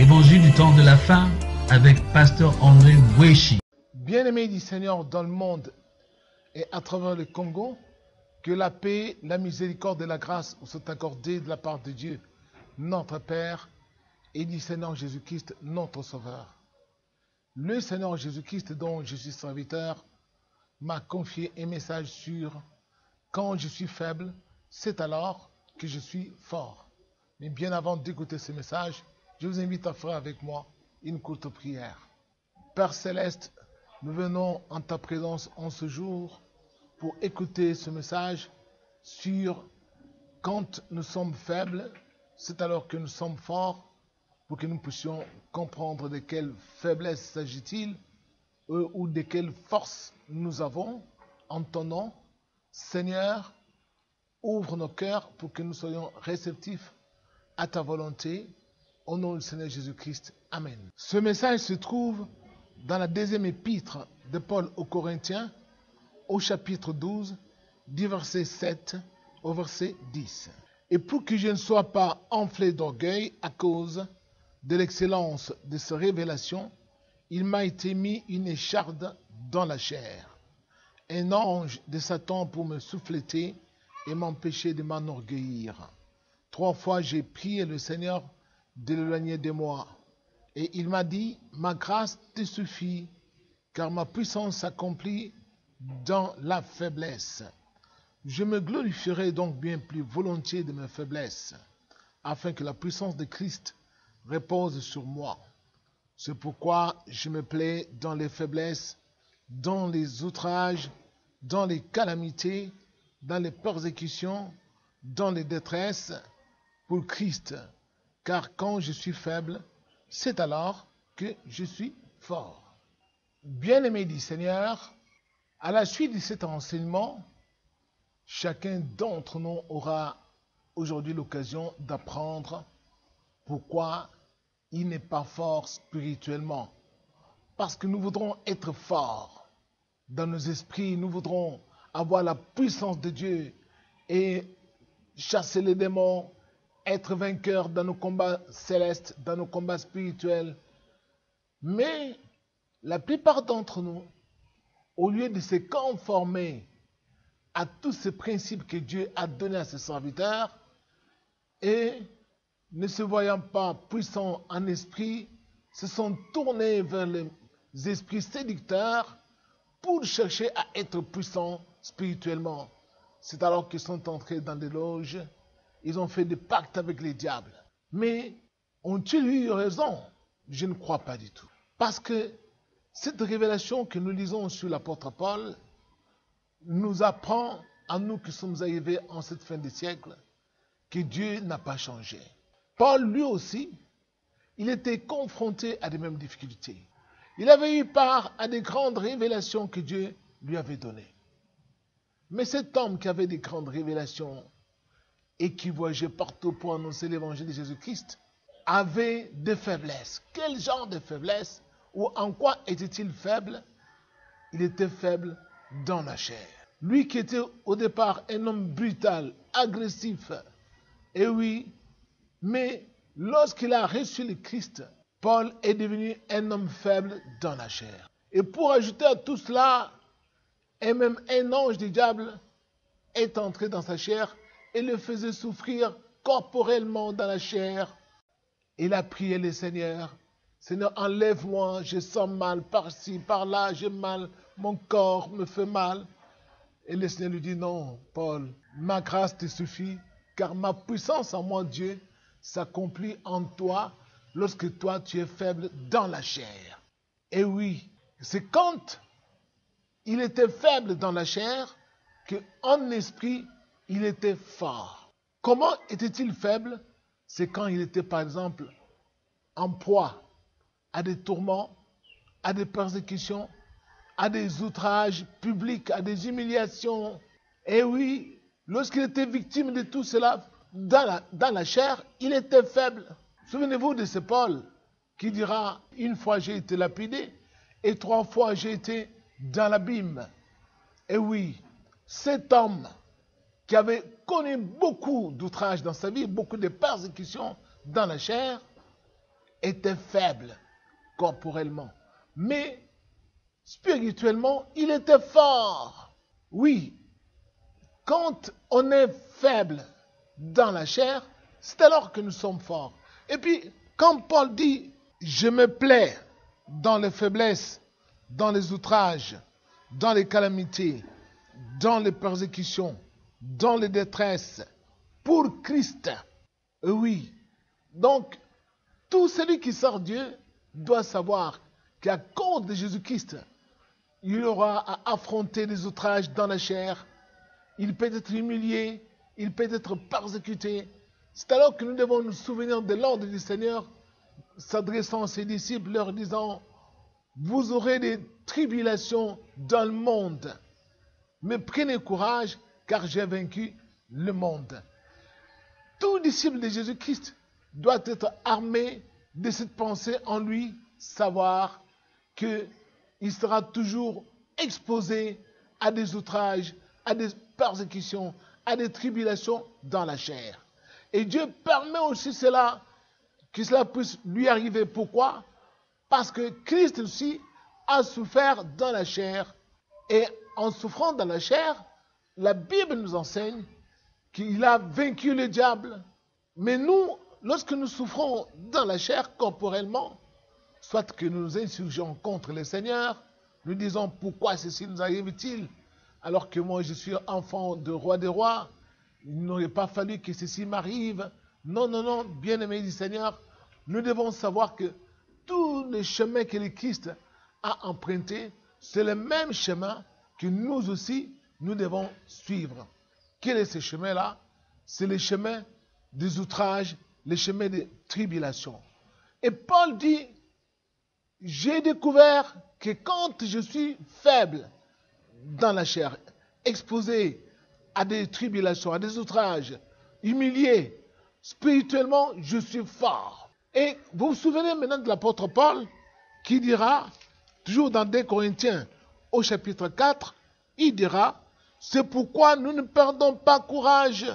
Évangile du temps de la fin avec Pasteur André Weshi. Bien-aimés du Seigneur dans le monde et à travers le Congo, que la paix, la miséricorde et la grâce vous soient accordées de la part de Dieu, notre Père, et du Seigneur Jésus-Christ, notre Sauveur. Le Seigneur Jésus-Christ, dont je suis serviteur, m'a confié un message sur « Quand je suis faible, c'est alors que je suis fort ». Mais bien avant d'écouter ce message, je vous invite à faire avec moi une courte prière. Père Céleste, nous venons en ta présence en ce jour pour écouter ce message sur quand nous sommes faibles, c'est alors que nous sommes forts, pour que nous puissions comprendre de quelle faiblesse s'agit-il ou de quelle force nous avons en ton nom. Seigneur, ouvre nos cœurs pour que nous soyons réceptifs à ta volonté. Au nom du Seigneur Jésus-Christ. Amen. Ce message se trouve dans la deuxième épître de Paul aux Corinthiens, au chapitre 12, du verset 7 au verset 10. Et pour que je ne sois pas enflé d'orgueil à cause de l'excellence de ces révélations, il m'a été mis une écharde dans la chair, un ange de Satan pour me souffleter et m'empêcher de m'enorgueillir. 3 fois j'ai prié le Seigneur de l'éloigner de moi. Et il m'a dit, ma grâce te suffit, car ma puissance s'accomplit dans la faiblesse. Je me glorifierai donc bien plus volontiers de mes faiblesses, afin que la puissance de Christ repose sur moi. C'est pourquoi je me plais dans les faiblesses, dans les outrages, dans les calamités, dans les persécutions, dans les détresses, pour Christ. Car quand je suis faible, c'est alors que je suis fort. Bien-aimés du Seigneur, à la suite de cet enseignement, chacun d'entre nous aura aujourd'hui l'occasion d'apprendre pourquoi il n'est pas fort spirituellement. Parce que nous voudrons être forts dans nos esprits, nous voudrons avoir la puissance de Dieu et chasser les démons, être vainqueurs dans nos combats célestes, dans nos combats spirituels. Mais la plupart d'entre nous, au lieu de se conformer à tous ces principes que Dieu a donnés à ses serviteurs, et ne se voyant pas puissants en esprit, se sont tournés vers les esprits séducteurs pour chercher à être puissants spirituellement. C'est alors qu'ils sont entrés dans des loges. Ils ont fait des pactes avec les diables. Mais ont-ils eu raison? Je ne crois pas du tout. Parce que cette révélation que nous lisons sur l'apôtre Paul nous apprend, à nous qui sommes arrivés en cette fin de siècle, que Dieu n'a pas changé. Paul, lui aussi, il était confronté à des mêmes difficultés. Il avait eu part à des grandes révélations que Dieu lui avait données. Mais cet homme qui avait des grandes révélations et qui voyageait partout pour annoncer l'évangile de Jésus-Christ, avait des faiblesses. Quel genre de faiblesse? Ou en quoi était-il faible? Il était faible dans la chair. Lui qui était au départ un homme brutal, agressif, et oui, mais lorsqu'il a reçu le Christ, Paul est devenu un homme faible dans la chair. Et pour ajouter à tout cela, et même un ange du diable est entré dans sa chair et le faisait souffrir corporellement dans la chair. Il a prié le Seigneur. Seigneur, enlève-moi, je sens mal par-ci, par-là, j'ai mal, mon corps me fait mal. Et le Seigneur lui dit, non, Paul, ma grâce te suffit, car ma puissance en moi, Dieu, s'accomplit en toi lorsque toi, tu es faible dans la chair. Et oui, c'est quand il était faible dans la chair qu'en esprit, il était fort. Comment était-il faible? C'est quand il était, par exemple, en poids. à des tourments, à des persécutions, à des outrages publics, à des humiliations. Et oui, lorsqu'il était victime de tout cela, dans la chair, il était faible. Souvenez-vous de ce Paul qui dira, une fois j'ai été lapidé et 3 fois j'ai été dans l'abîme. Et oui, cet homme qui avait connu beaucoup d'outrages dans sa vie, beaucoup de persécutions dans la chair, était faible corporellement. Mais spirituellement, il était fort. Oui, quand on est faible dans la chair, c'est alors que nous sommes forts. Et puis, quand Paul dit, je me plais dans les faiblesses, dans les outrages, dans les calamités, dans les persécutions, dans les détresses, pour Christ. Oui. Donc, tout celui qui sert Dieu doit savoir qu'à cause de Jésus-Christ, il aura à affronter les outrages dans la chair. Il peut être humilié, il peut être persécuté. C'est alors que nous devons nous souvenir de l'ordre du Seigneur, s'adressant à ses disciples, leur disant, vous aurez des tribulations dans le monde, mais prenez courage, car j'ai vaincu le monde. Tout disciple de Jésus-Christ doit être armé de cette pensée en lui, savoir qu'il sera toujours exposé à des outrages, à des persécutions, à des tribulations dans la chair. Et Dieu permet aussi cela, que cela puisse lui arriver. Pourquoi? Parce que Christ aussi a souffert dans la chair. Et en souffrant dans la chair, la Bible nous enseigne qu'il a vaincu le diable. Mais nous, lorsque nous souffrons dans la chair corporellement, soit que nous nous insurgeons contre le Seigneur, nous disons pourquoi ceci nous arrive-t-il alors que moi je suis enfant de roi des rois, il n'aurait pas fallu que ceci m'arrive. Non, non, non, bien-aimés du Seigneur, nous devons savoir que tout le chemin que le Christ a emprunté, c'est le même chemin que nous aussi, nous devons suivre. Quel est ce chemin-là? C'est le chemin des outrages, le chemin des tribulations. Et Paul dit, j'ai découvert que quand je suis faible dans la chair, exposé à des tribulations, à des outrages, humilié, spirituellement, je suis fort. Et vous vous souvenez maintenant de l'apôtre Paul qui dira, toujours dans 2 Corinthiens au chapitre 4, il dira, c'est pourquoi nous ne perdons pas courage.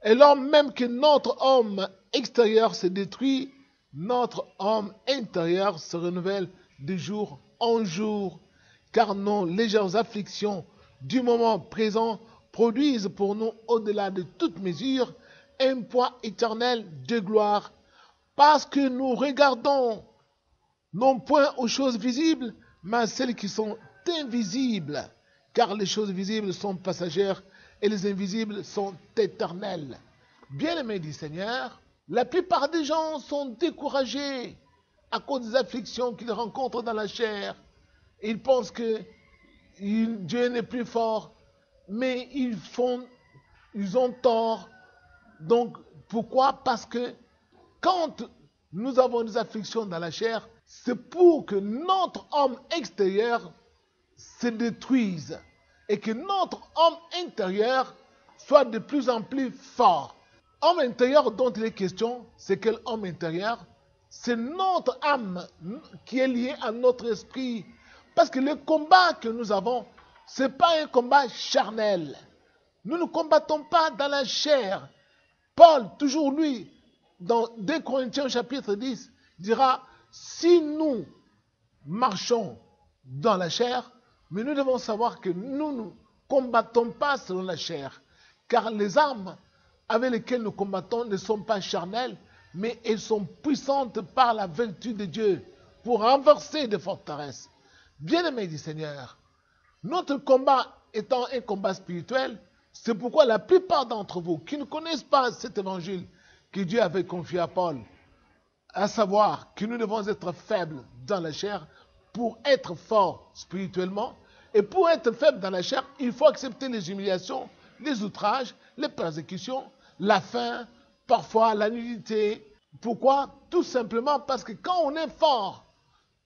Et lors même que notre homme extérieur se détruit, notre homme intérieur se renouvelle de jour en jour, car nos légères afflictions du moment présent produisent pour nous, au-delà de toute mesure, un poids éternel de gloire, parce que nous regardons non point aux choses visibles, mais à celles qui sont invisibles, car les choses visibles sont passagères et les invisibles sont éternelles. Bien-aimés du Seigneur, la plupart des gens sont découragés à cause des afflictions qu'ils rencontrent dans la chair. Ils pensent que Dieu n'est plus fort, mais ils ont tort. Donc, pourquoi? Parce que quand nous avons des afflictions dans la chair, c'est pour que notre homme extérieur se détruise et que notre homme intérieur soit de plus en plus fort. Homme intérieur dont il est question, c'est quel homme intérieur? C'est notre âme qui est liée à notre esprit. Parce que le combat que nous avons, ce n'est pas un combat charnel. Nous ne combattons pas dans la chair. Paul, toujours lui, dans 2 Corinthiens chapitre 10, dira, si nous marchons dans la chair, mais nous devons savoir que nous ne combattons pas selon la chair, car les armes avec lesquelles nous combattons ne sont pas charnelles, mais elles sont puissantes par la vertu de Dieu pour renverser des forteresses. Bien-aimés du Seigneur, notre combat étant un combat spirituel, c'est pourquoi la plupart d'entre vous qui ne connaissent pas cet évangile que Dieu avait confié à Paul, à savoir que nous devons être faibles dans la chair pour être forts spirituellement, et pour être faibles dans la chair, il faut accepter les humiliations, les outrages, les persécutions, la faim, parfois la nudité, Pourquoi? Tout simplement parce que quand on est fort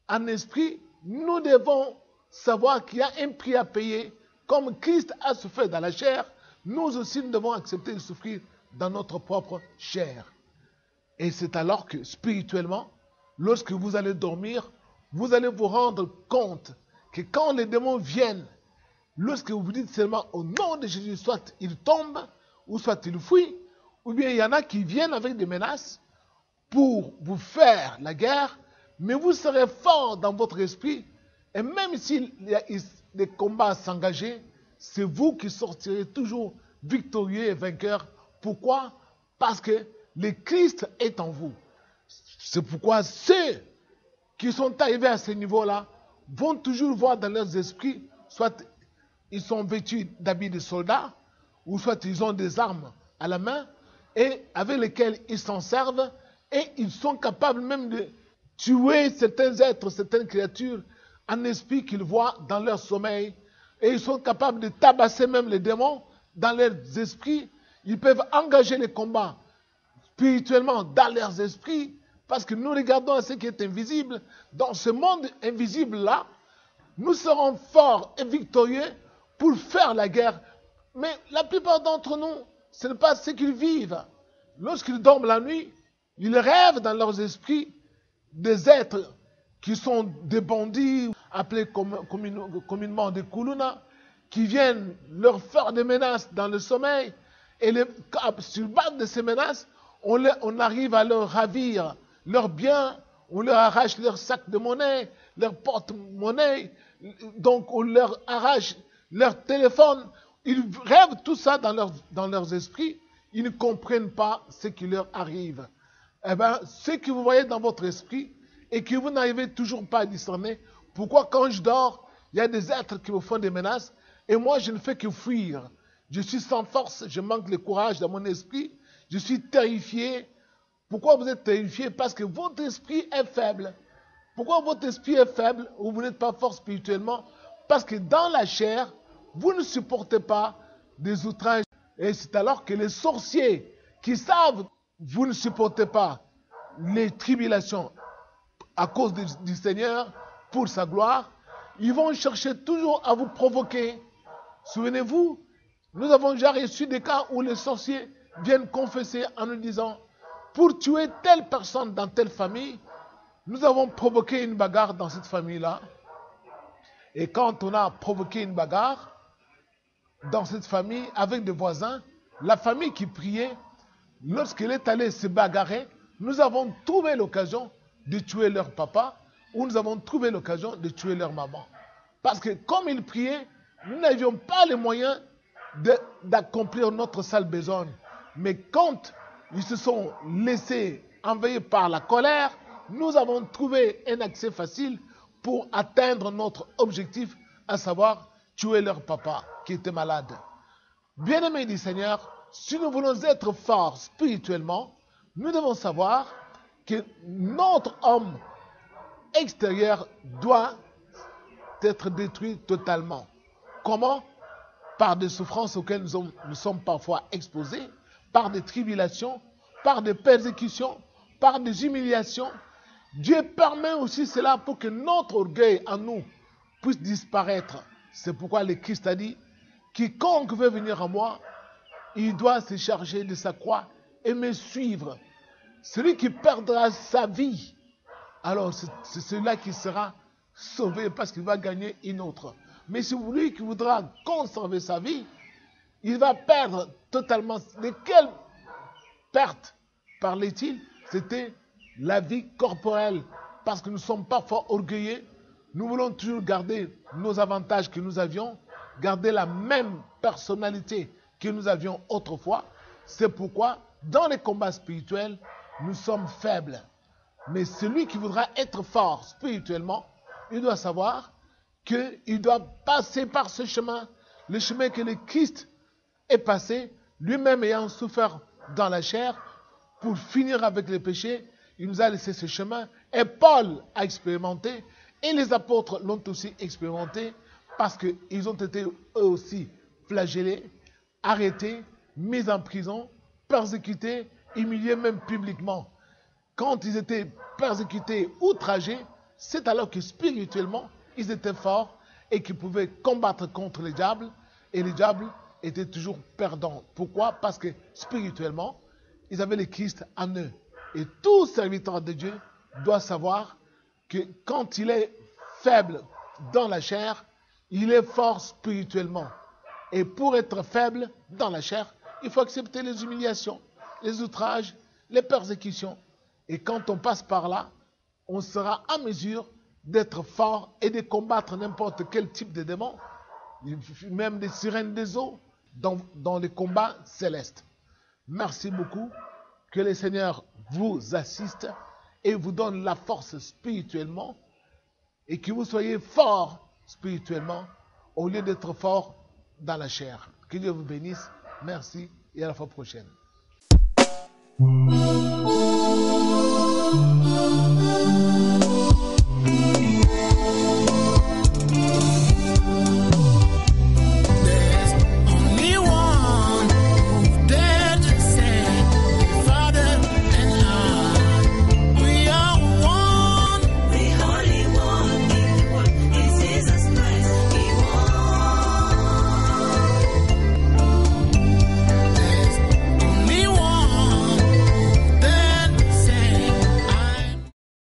en esprit, nous devons savoir qu'il y a un prix à payer. Comme Christ a souffert dans la chair, nous aussi nous devons accepter de souffrir dans notre propre chair. Et c'est alors que spirituellement, lorsque vous allez dormir, vous allez vous rendre compte que quand les démons viennent, lorsque vous vous dites seulement au nom de Jésus, soit ils tombent, ou soit ils fuient, ou bien il y en a qui viennent avec des menaces pour vous faire la guerre, mais vous serez fort dans votre esprit, et même s'il y a des combats à s'engager, c'est vous qui sortirez toujours victorieux et vainqueur. Pourquoi? Parce que le Christ est en vous. C'est pourquoi ceux qui sont arrivés à ce niveau-là vont toujours voir dans leurs esprits, soit ils sont vêtus d'habits de soldats, ou soit ils ont des armes à la main, et avec lesquelles ils s'en servent, et ils sont capables même de tuer certains êtres, certaines créatures, en esprit qu'ils voient dans leur sommeil, et ils sont capables de tabasser même les démons dans leurs esprits. Ils peuvent engager les combats spirituellement dans leurs esprits, parce que nous regardons à ce qui est invisible. Dans ce monde invisible-là, nous serons forts et victorieux pour faire la guerre. Mais la plupart d'entre nous, ce n'est pas ce qu'ils vivent. Lorsqu'ils dorment la nuit, ils rêvent dans leurs esprits des êtres qui sont des bandits, appelés communément des Kuluna, qui viennent leur faire des menaces dans le sommeil. Et sur base de ces menaces, on arrive à leur ravir leurs biens, on leur arrache leur sac de monnaie, leur porte-monnaie, donc on leur arrache leur téléphone. Ils rêvent tout ça dans leurs esprits, ils ne comprennent pas ce qui leur arrive. Eh bien, ce que vous voyez dans votre esprit et que vous n'arrivez toujours pas à discerner, pourquoi quand je dors, il y a des êtres qui me font des menaces et moi je ne fais que fuir. Je suis sans force, je manque le courage dans mon esprit, je suis terrifié. Pourquoi vous êtes terrifié? Parce que votre esprit est faible. Pourquoi votre esprit est faible ou vous n'êtes pas fort spirituellement? Parce que dans la chair, vous ne supportez pas des outrages. Et c'est alors que les sorciers qui savent vous ne supportez pas les tribulations à cause du Seigneur pour sa gloire, ils vont chercher toujours à vous provoquer. Souvenez-vous, nous avons déjà reçu des cas où les sorciers viennent confesser en nous disant: pour tuer telle personne dans telle famille, nous avons provoqué une bagarre dans cette famille-là. Et quand on a provoqué une bagarre dans cette famille avec des voisins, la famille qui priait, lorsqu'elle est allée se bagarrer, nous avons trouvé l'occasion de tuer leur papa ou nous avons trouvé l'occasion de tuer leur maman. Parce que comme ils priaient, nous n'avions pas les moyens d'accomplir notre sale besogne. Mais quand ils se sont laissés envahir par la colère, nous avons trouvé un accès facile pour atteindre notre objectif, à savoir tuer leur papa qui était malade. Bien-aimés du Seigneur, si nous voulons être forts spirituellement, nous devons savoir que notre homme extérieur doit être détruit totalement. Comment? Par des souffrances auxquelles nous sommes parfois exposés, par des tribulations, par des persécutions, par des humiliations. Dieu permet aussi cela pour que notre orgueil en nous puisse disparaître. C'est pourquoi le Christ a dit: quiconque veut venir à moi, il doit se charger de sa croix et me suivre. Celui qui perdra sa vie, alors c'est celui-là qui sera sauvé parce qu'il va gagner une autre. Mais celui qui voudra conserver sa vie, il va perdre totalement. De quelle perte parlait-il? C'était la vie corporelle. Parce que nous sommes parfois orgueilleux, nous voulons toujours garder nos avantages que nous avions, garder la même personnalité que nous avions autrefois. C'est pourquoi, dans les combats spirituels, nous sommes faibles. Mais celui qui voudra être fort spirituellement, il doit savoir qu'il doit passer par ce chemin, le chemin que le Christ est passé, lui-même ayant souffert dans la chair, pour finir avec les péchés. Il nous a laissé ce chemin, et Paul a expérimenté, et les apôtres l'ont aussi expérimenté, parce qu'ils ont été eux aussi flagellés, arrêtés, mis en prison, persécutés, humiliés même publiquement. quand ils étaient persécutés, outragés, c'est alors que spirituellement, ils étaient forts et qu'ils pouvaient combattre contre les diables. Et les diables étaient toujours perdants. Pourquoi? Parce que spirituellement, ils avaient le Christ en eux. Et tout serviteur de Dieu doit savoir que quand il est faible dans la chair, il est fort spirituellement. Et pour être faible dans la chair, il faut accepter les humiliations, les outrages, les persécutions. Et quand on passe par là, on sera en mesure d'être fort et de combattre n'importe quel type de démon, même des sirènes des eaux, dans les combats célestes. Merci beaucoup. Que le Seigneur vous assiste et vous donne la force spirituellement et que vous soyez fort spirituellement au lieu d'être fort dans la chair. Que Dieu vous bénisse. Merci et à la fois prochaine.